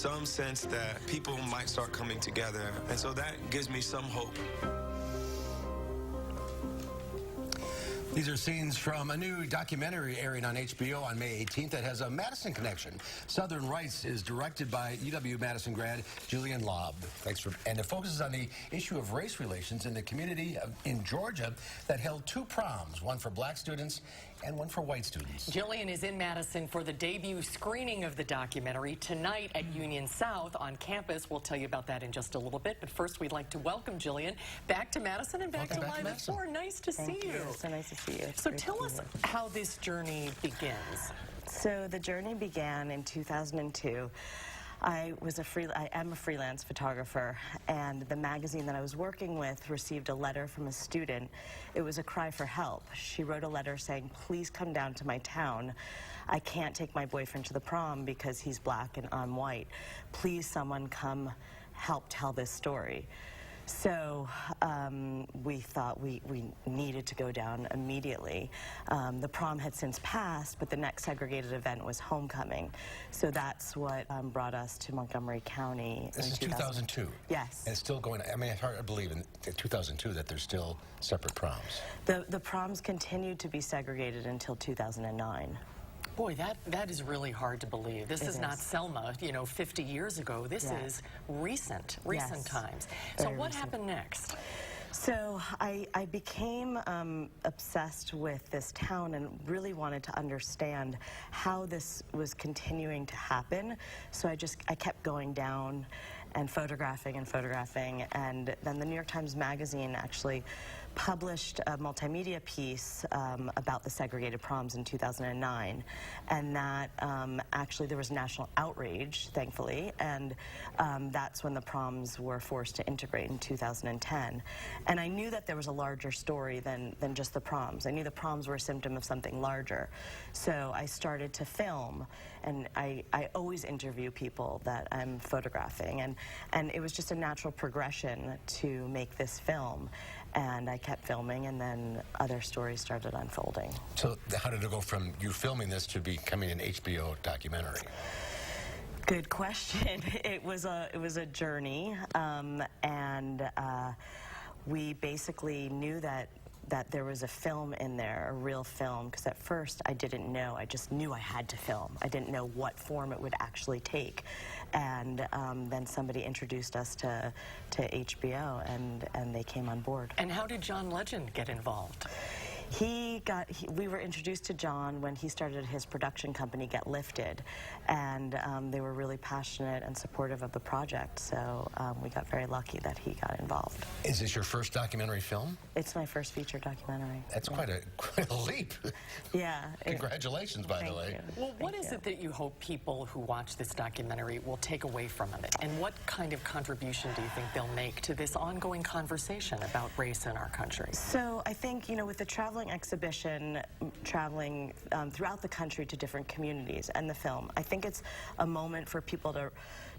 some sense that people might start coming together. And so that gives me some hope. These are scenes from a new documentary airing on HBO on May 18th that has a Madison connection. Southern Rites is directed by UW-Madison grad Gillian Laub. And it focuses on the issue of race relations in the community in Georgia that held two proms, one for black students and one for white students. Gillian is in Madison for the debut screening of the documentary tonight at Union South on campus. We'll tell you about that in just a little bit. But first, we'd like to welcome Gillian back to Madison and back to Live at 4. Nice to see you. So nice to see you. So tell us how this journey begins. So the journey began in 2002. I am a freelance photographer, and the magazine that I was working with received a letter from a student. It was a cry for help. She wrote a letter saying, "Please come down to my town. I can't take my boyfriend to the prom because he's black and I'm white. Please, someone come help tell this story." So we thought we needed to go down immediately. The prom had since passed, but the next segregated event was homecoming. So that's what brought us to Montgomery County. This is 2002? Yes. And it's still going, I mean, it's hard to believe in 2002 that there's still separate proms. The proms continued to be segregated until 2009. Boy, that is really hard to believe. This is not Selma, 50 years ago. This is recent times. So what happened next? So I became obsessed with this town and really wanted to understand how this was continuing to happen. So I kept going down and photographing, and then the New York Times Magazine actually published a multimedia piece about the segregated proms in 2009, and that actually there was national outrage, thankfully, and that's when the proms were forced to integrate in 2010. And I knew that there was a larger story than just the proms. I knew the proms were a symptom of something larger. So I started to film, and I always interview people that I'm photographing, and it was just a natural progression to make this film. And I kept filming, and then other stories started unfolding. So how did it go from you filming this to becoming an HBO documentary? Good question. It was a journey, and we basically knew that there was a film in there, a real film, because at first I didn't know. I just knew I had to film. I didn't know what form it would actually take. And then somebody introduced us to HBO, and they came on board. And how did John Legend get involved? We were introduced to John when he started his production company, Get Lifted, and they were really passionate and supportive of the project, so we got very lucky that he got involved. Is this your first documentary film? It's my first feature documentary. That's quite a leap. Yeah. Congratulations, by the way. Well, what is it that you hope people who watch this documentary will take away from it? And what kind of contribution do you think they'll make to this ongoing conversation about race in our country? So I think, with the traveling exhibition, traveling throughout the country to different communities, and the film, I think it's a moment for people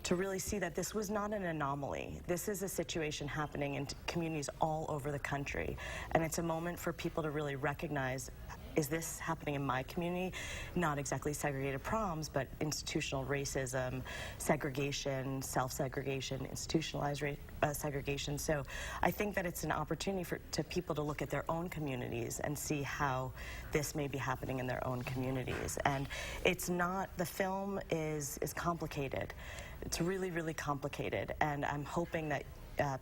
to really see that this was not an anomaly. This is a situation happening in communities all over the country, and it's a moment for people to really recognize, is this happening in my community? Not exactly segregated proms, but institutional racism, segregation, self-segregation, institutionalized segregation. So I think that it's an opportunity to people to look at their own communities and see how this may be happening in their own communities. And it's not, the film is complicated. It's really, really complicated. And I'm hoping that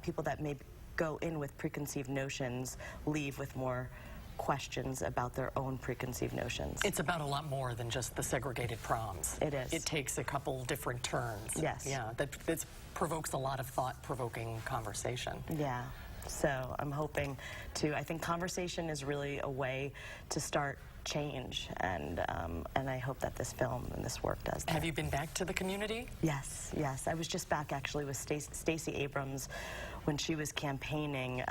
people that may go in with preconceived notions leave with more questions about their own preconceived notions. It's about a lot more than just the segregated proms. It is. It takes a couple different turns. Yes. Yeah, that provokes a lot of thought-provoking conversation. Yeah. So I'm hoping I think conversation is really a way to start change, and I hope that this film and this work does that. Have you been back to the community? Yes. I was just back actually with Stacey Abrams when she was campaigning,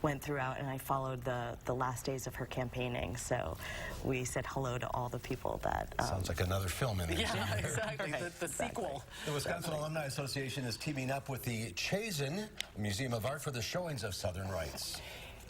went throughout, and I followed the last days of her campaigning. So we said hello to all the people that... Sounds like another film in there. Yeah, exactly. Right, the sequel. The Wisconsin Alumni Association is teaming up with the Chazen Museum of Art for the showings of Southern Rites.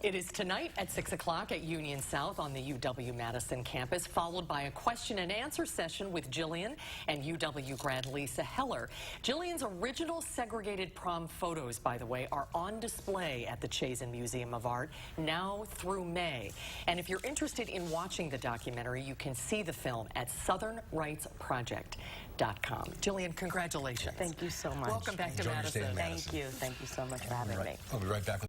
It is tonight at 6 o'clock at Union South on the UW-Madison campus, followed by a question and answer session with Gillian and UW grad Lisa Heller. Gillian's original segregated prom photos, by the way, are on display at the Chazen Museum of Art now through May. And if you're interested in watching the documentary, you can see the film at southernritesproject.com. Gillian, congratulations. Thank you so much. Welcome back to Enjoy your stay Madison. in Madison. Thank you. Thank you so much for having me. We'll be right back with